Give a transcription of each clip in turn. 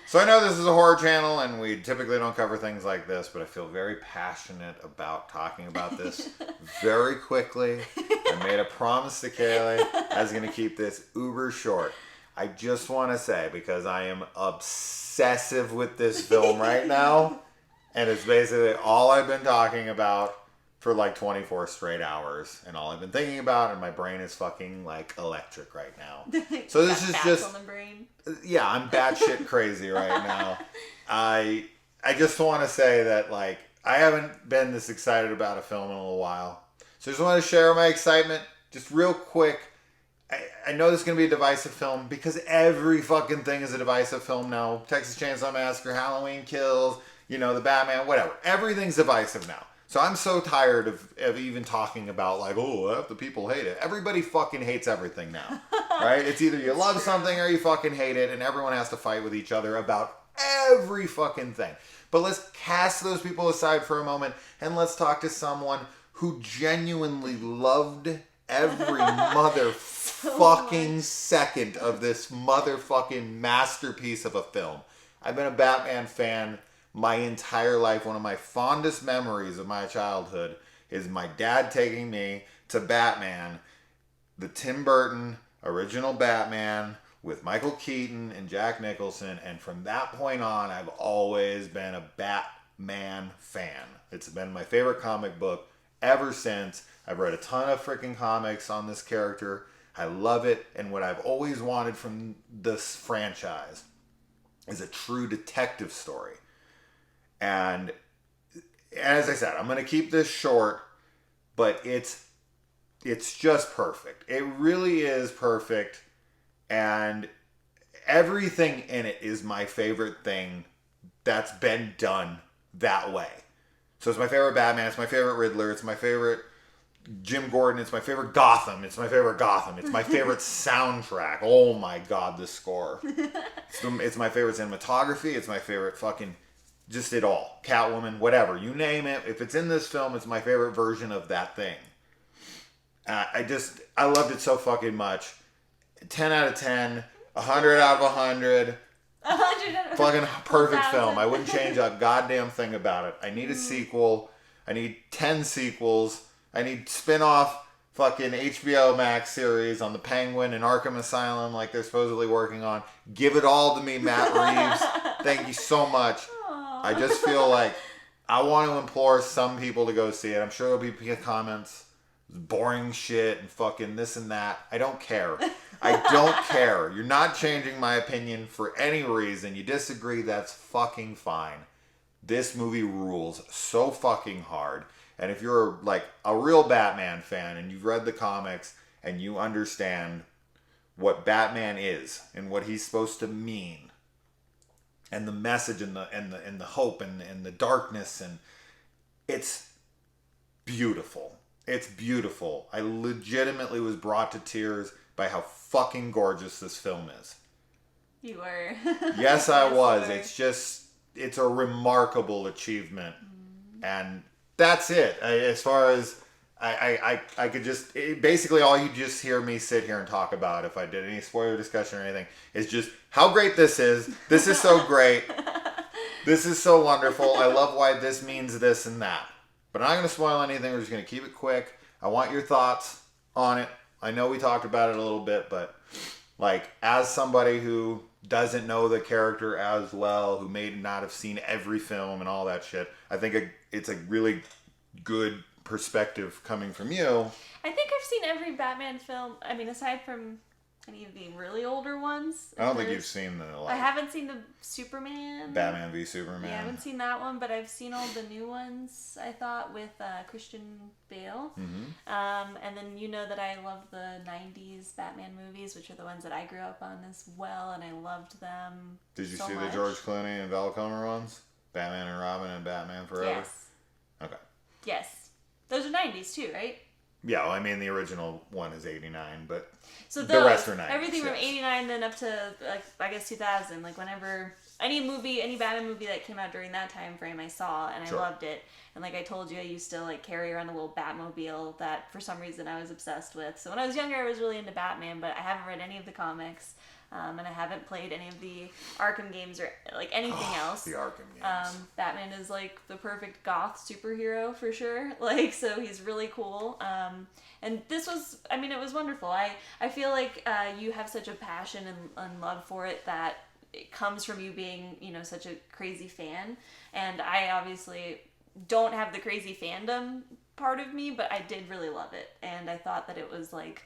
So I know this is a horror channel and we typically don't cover things like this, but I feel very passionate about talking about this very quickly. I made a promise to Kaylee I was going to keep this uber short. I just want to say, because I am obsessive with this film right now, and it's basically all I've been talking about for like 24 straight hours, and all I've been thinking about, and my brain is fucking like electric right now. So this is just on the brain. Yeah, I'm batshit crazy right now. I just want to say that like I haven't been this excited about a film in a little while, so I just want to share my excitement just real quick. I know this is going to be a divisive film because every fucking thing is a divisive film now. Texas Chainsaw Massacre, Halloween Kills, the Batman, whatever. Everything's divisive now. So I'm so tired of even talking about like, oh, half the people hate it. Everybody fucking hates everything now, right? It's either you love something or you fucking hate it, and everyone has to fight with each other about every fucking thing. But let's cast those people aside for a moment, and let's talk to someone who genuinely loved every motherfucking second of this motherfucking masterpiece of a film. I've been a Batman fan my entire life. One of my fondest memories of my childhood is my dad taking me to Batman, the Tim Burton original Batman with Michael Keaton and Jack Nicholson, and from that point on I've always been a Batman fan. It's been my favorite comic book ever since. I've read a ton of freaking comics on this character. I love it, and what I've always wanted from this franchise is a true detective story. And as I said, I'm going to keep this short, but it's just perfect. It really is perfect, and everything in it is my favorite thing that's been done that way. So it's my favorite Batman, it's my favorite Riddler, it's my favorite Jim Gordon, it's my favorite Gotham, it's my favorite soundtrack. Oh my god, this score. It's my favorite cinematography, it's my favorite fucking, just it all. Catwoman, whatever, you name it. If it's in this film, it's my favorite version of that thing. I loved it so fucking much. 10 out of 10, 100 out of 100. 100 fucking perfect film. I wouldn't change a goddamn thing about it. I need a sequel. I need 10 sequels. I need spin-off fucking HBO Max series on the Penguin and Arkham Asylum like they're supposedly working on. Give it all to me, Matt Reeves. Thank you so much. Aww. I just feel like I want to implore some people to go see it. I'm sure there'll be comments. Boring shit and fucking this and that. I don't care. I don't care. You're not changing my opinion for any reason. You disagree, that's fucking fine. This movie rules so fucking hard. And if you're like a real Batman fan and you've read the comics and you understand what Batman is and what he's supposed to mean and the message and the hope and the darkness, and it's beautiful. It's beautiful. I legitimately was brought to tears by how fucking gorgeous this film is. You were. Yes, I was. It's a remarkable achievement. And that's it. As far as I could just, basically all you just hear me sit here and talk about, if I did any spoiler discussion or anything, is just how great this is. This is so great. This is so wonderful. I love why this means this and that. But I'm not going to spoil anything. We're just going to keep it quick. I want your thoughts on it. I know we talked about it a little bit, but like as somebody who doesn't know the character as well, who may not have seen every film and all that shit, I think it's a really good perspective coming from you. I think I've seen every Batman film. I mean, aside from any of the really older ones. I don't think you've seen I haven't seen the Superman. Batman v Superman. Yeah, I haven't seen that one, but I've seen all the new ones, I thought, with Christian Bale. Mm-hmm. And then you know that I love the 90s Batman movies, which are the ones that I grew up on as well, and I loved them. Did you so see much. the George Clooney and Val Kilmer ones? Batman and Robin and Batman Forever? Yes. Okay. Yes. Those are 90s too, right? Yeah, well, I mean, the original one is 89, but so the rest are 90s. Everything from 89 then up to, like, I guess 2000. Like, whenever any Batman movie that came out during that time frame I saw, and I loved it. And like I told you, I used to like carry around a little Batmobile that for some reason I was obsessed with. So when I was younger, I was really into Batman, but I haven't read any of the comics. And I haven't played any of the Arkham games or like anything else. The Arkham games. Batman is like the perfect goth superhero for sure. Like, so he's really cool. And this was, I mean, it was wonderful. I feel like you have such a passion and love for it that it comes from you being, you know, such a crazy fan. And I obviously don't have the crazy fandom part of me, but I did really love it. And I thought that it was like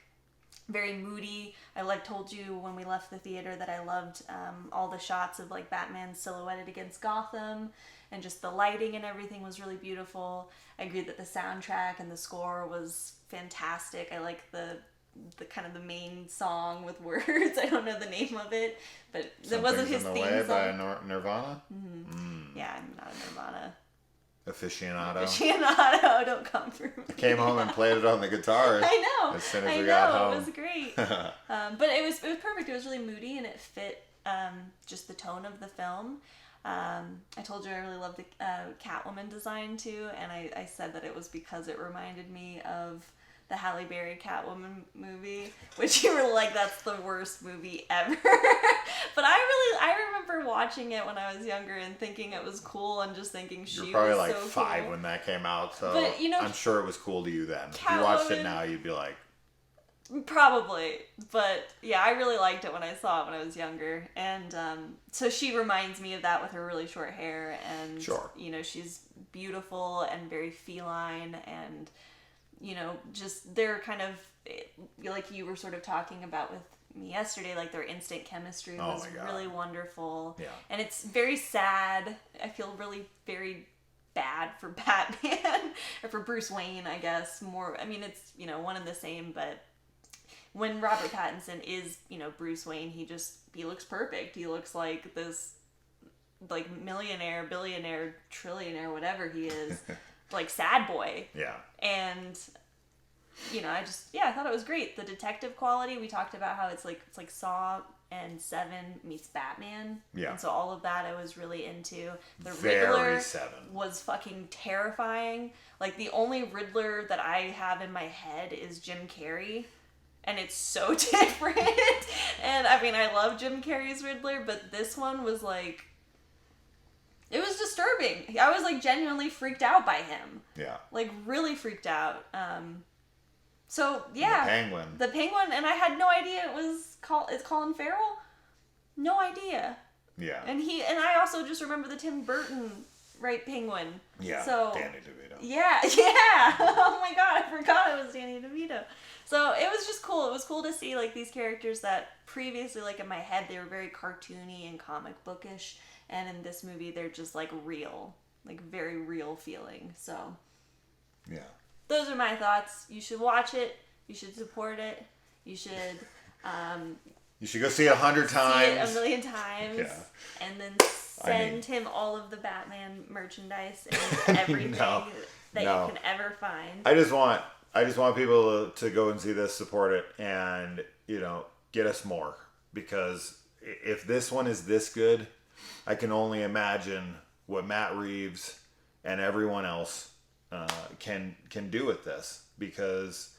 very moody. I like told you when we left the theater that I loved all the shots of like Batman silhouetted against Gotham, and just the lighting and everything was really beautiful. I agree that the soundtrack and the score was fantastic. I like the kind of the main song with words. I don't know the name of it, but that wasn't his theme song. By Nirvana? Mm-hmm. Yeah, I'm not a Nirvana aficionado. Don't come for me. I came home and played it on the guitar. I know. As soon as we got home. It was great. But it was perfect. It was really moody and it fit just the tone of the film. I told you I really loved the Catwoman design too, and I said that it was because it reminded me of the Halle Berry Catwoman movie, which you were like, that's the worst movie ever. But I remember watching it when I was younger and thinking it was cool and just thinking she was so cool. You're probably like 5 when that came out, so but, you know, I'm sure it was cool to you then. If you watched it now, you'd be like... Probably, but yeah, I really liked it when I saw it when I was younger, and so she reminds me of that with her really short hair, and sure. You know, she's beautiful and very feline, and you know, just they're kind of like you were sort of talking about with me yesterday, like their instant chemistry was really wonderful. Yeah. And it's very sad. I feel really very bad for Batman or for Bruce Wayne, I guess. More, I mean, it's, you know, one and the same, but when Robert Pattinson is, you know, Bruce Wayne, he looks perfect. He looks like this like millionaire, billionaire, trillionaire, whatever he is. Like sad boy. Yeah. And you know, I thought it was great. The detective quality, we talked about how it's like Saw and Seven meets Batman. Yeah. And so all of that I was really into. The Very Riddler Seven. Was fucking terrifying. Like the only Riddler that I have in my head is Jim Carrey. And it's so different. And I mean, I love Jim Carrey's Riddler, but this one was like, it was disturbing. I was like genuinely freaked out by him. Yeah. Like really freaked out. So yeah. The Penguin, and I had no idea it's Colin Farrell. No idea. Yeah. And I also just remember the Tim Burton Penguin. Yeah. So Danny DeVito. Yeah. Oh my god, I forgot it was Danny DeVito. So it was just cool. It was cool to see like these characters that previously, like in my head, they were very cartoony and comic bookish. And in this movie, they're just like real, like very real feeling. So, yeah, those are my thoughts. You should watch it. You should support it. You should. You should go see it 100 times. See it a million times. Yeah. And then send him all of the Batman merchandise and everything that you can ever find. I just want people to go and see this, support it, and you know, get us more, because if this one is this good, I can only imagine what Matt Reeves and everyone else can do with this, because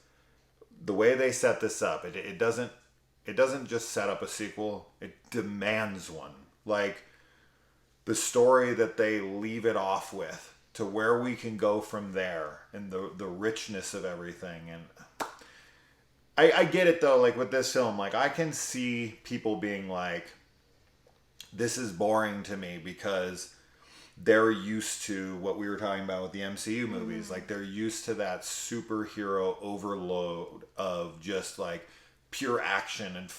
the way they set this up, it doesn't just set up a sequel, it demands one. Like the story that they leave it off with, to where we can go from there, and the richness of everything. And I get it though, like with this film, like I can see people being like, this is boring to me, because they're used to what we were talking about with the MCU movies. Like they're used to that superhero overload of just like pure action and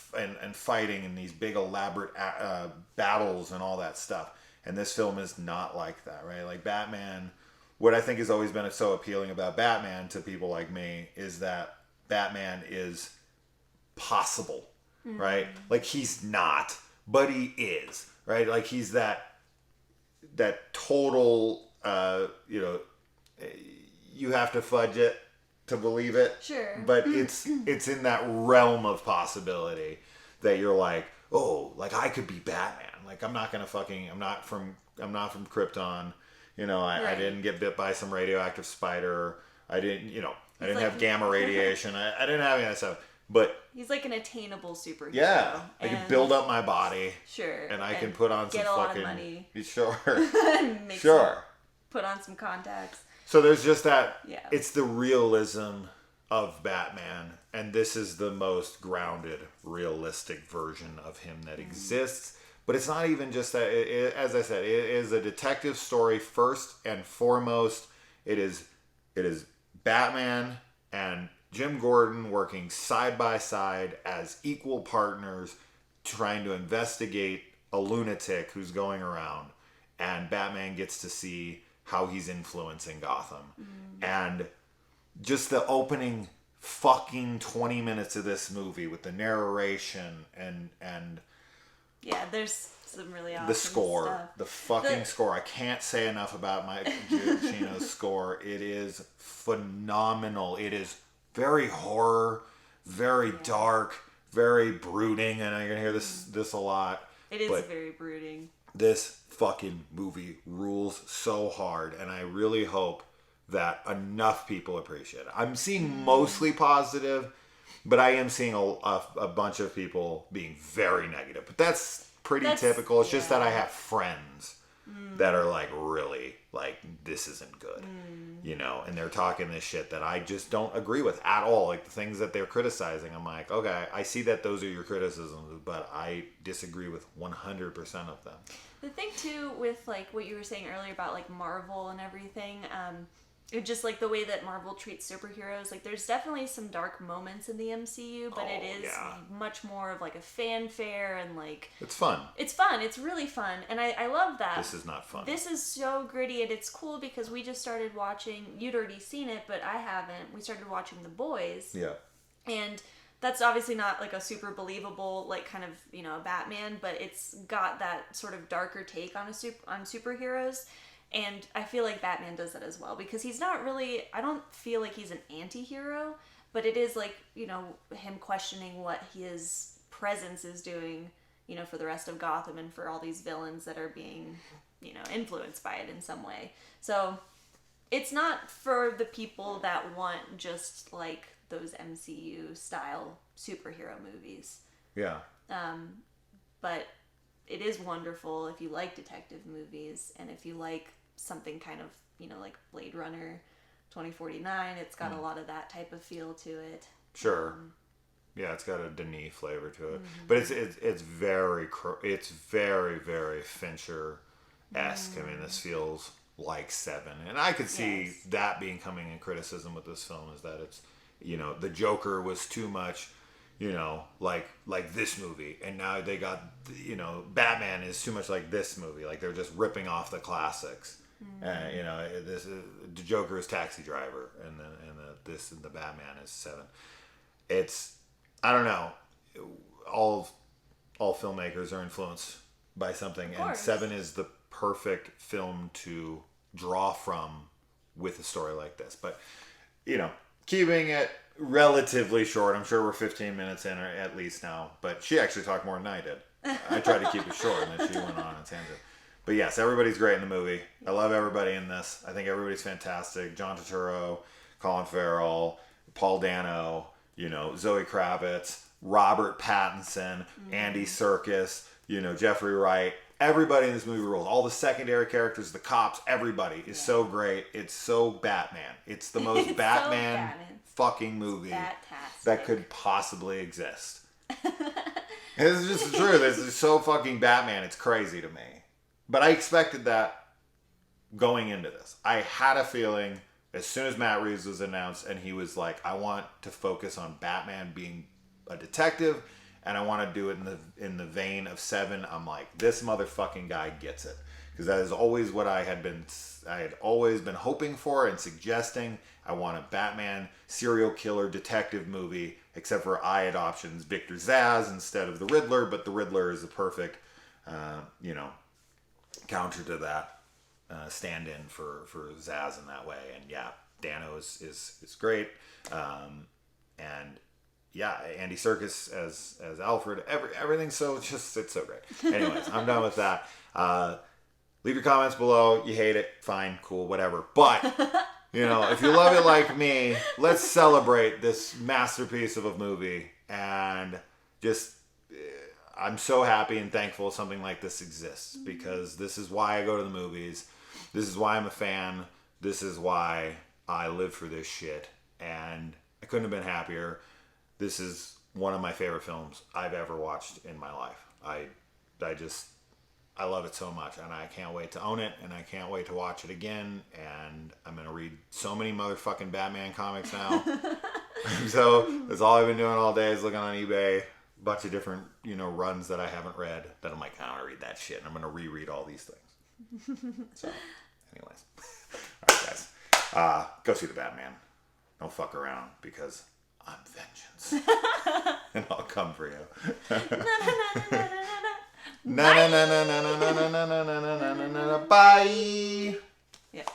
fighting and these big elaborate battles and all that stuff. And this film is not like that, right? Like Batman, what I think has always been so appealing about Batman to people like me is that Batman is possible, right? Like he's not, but he is, right? Like he's that total, you know, you have to fudge it to believe it. Sure. But it's in that realm of possibility that you're like, oh, like I could be Batman. Like I'm not from Krypton. You know, I didn't get bit by some radioactive spider. I didn't have gamma radiation. I didn't have any of that stuff. But he's like an attainable superhero. yeah, I can build up my body. Sure. And I can put on some get a lot fucking of money. Sure. Sure. Put on some contacts. So there's just that. Yeah. It's the realism of Batman, and this is the most grounded, realistic version of him that exists. But it's not even just that. As I said, it is a detective story first and foremost. It is Batman and Jim Gordon working side by side as equal partners, trying to investigate a lunatic who's going around, and Batman gets to see how he's influencing Gotham. And just the opening fucking 20 minutes of this movie with the narration and yeah, there's some really awesome the score, stuff. the fucking score. I can't say enough about Mike Giacchino's score. It is phenomenal. It is very horror, very dark, very brooding, and I'm gonna hear this a lot. It is very brooding. This fucking movie rules so hard, and I really hope that enough people appreciate it. I'm seeing mostly positive, but I am seeing a bunch of people being very negative. But that's pretty typical. It's just that I have friends that are like, really, like, this isn't good. You know, and they're talking this shit that I just don't agree with at all. Like, the things that they're criticizing, I'm like, okay, I see that those are your criticisms, but I disagree with 100% of them. The thing, too, with, like, what you were saying earlier about, like, Marvel and everything, it just, like, the way that Marvel treats superheroes, like, there's definitely some dark moments in the MCU, but it is much more of, like, a fanfare and, like... It's fun. It's fun. It's really fun, and I love that. This is not fun. This is so gritty, and it's cool because we just started watching... You'd already seen it, but I haven't. We started watching The Boys. Yeah. And that's obviously not, like, a super believable, like, kind of, you know, Batman, but it's got that sort of darker take on on superheroes. And I feel like Batman does that as well, because he's not really, I don't feel like he's an anti-hero, but it is like, you know, him questioning what his presence is doing, you know, for the rest of Gotham and for all these villains that are being, you know, influenced by it in some way. So it's not for the people that want just like those MCU style superhero movies. Yeah. But it is wonderful if you like detective movies and if you like something kind of, you know, like Blade Runner 2049. It's got a lot of that type of feel to it. Sure. Yeah, it's got a Denis flavor to it, but it's very very Fincher-esque. I mean, this feels like Seven, and I could see that being coming in criticism with this film is that it's, you know, the Joker was too much, you know, like this movie, and now they got, you know, Batman is too much like this movie, like they're just ripping off the classics. You know, the Joker is Taxi Driver, and the Batman is Seven. It's, I don't know, all filmmakers are influenced by something, and Seven is the perfect film to draw from with a story like this. But, you know, keeping it relatively short, I'm sure we're 15 minutes in or at least now, but she actually talked more than I did. I tried to keep it short, and then she went on a tangent. But yes, everybody's great in the movie. I love everybody in this. I think everybody's fantastic. John Turturro, Colin Farrell, Paul Dano, you know, Zoe Kravitz, Robert Pattinson, Andy Serkis, you know, Jeffrey Wright. Everybody in this movie rules. All the secondary characters, the cops, everybody is so great. It's so Batman. It's the most Batman fucking movie that could possibly exist. This is just the truth. This is so fucking Batman. It's crazy to me. But I expected that going into this. I had a feeling as soon as Matt Reeves was announced and he was like, I want to focus on Batman being a detective and I want to do it in the vein of Seven. I'm like, this motherfucking guy gets it. Because that is always what I had always been hoping for and suggesting. I want a Batman serial killer detective movie, except for I had options Victor Zsasz instead of the Riddler, but the Riddler is a perfect, you know, counter to that, stand-in for Zsasz in that way. And yeah, Dano is great, and yeah, Andy Serkis as Alfred. Everything's it's so great. Anyways, I'm done with that. Leave your comments below. You hate it, fine, cool, whatever. But You know, if you love it like me, let's celebrate this masterpiece of a movie. And just, I'm so happy and thankful something like this exists, because this is why I go to the movies. This is why I'm a fan. This is why I live for this shit. And I couldn't have been happier. This is one of my favorite films I've ever watched in my life. I love it so much, and I can't wait to own it, and I can't wait to watch it again, and I'm going to read so many motherfucking Batman comics now. So that's all I've been doing all day is looking on eBay, a bunch of different, runs that I haven't read, that I'm like, I want to read that shit, and I'm going to reread all these things. So, anyways. All right, guys. Go see the Batman. Don't fuck around, because I'm vengeance. And I'll come for you. Na na na na na na na na na na na na na. Bye. Yeah.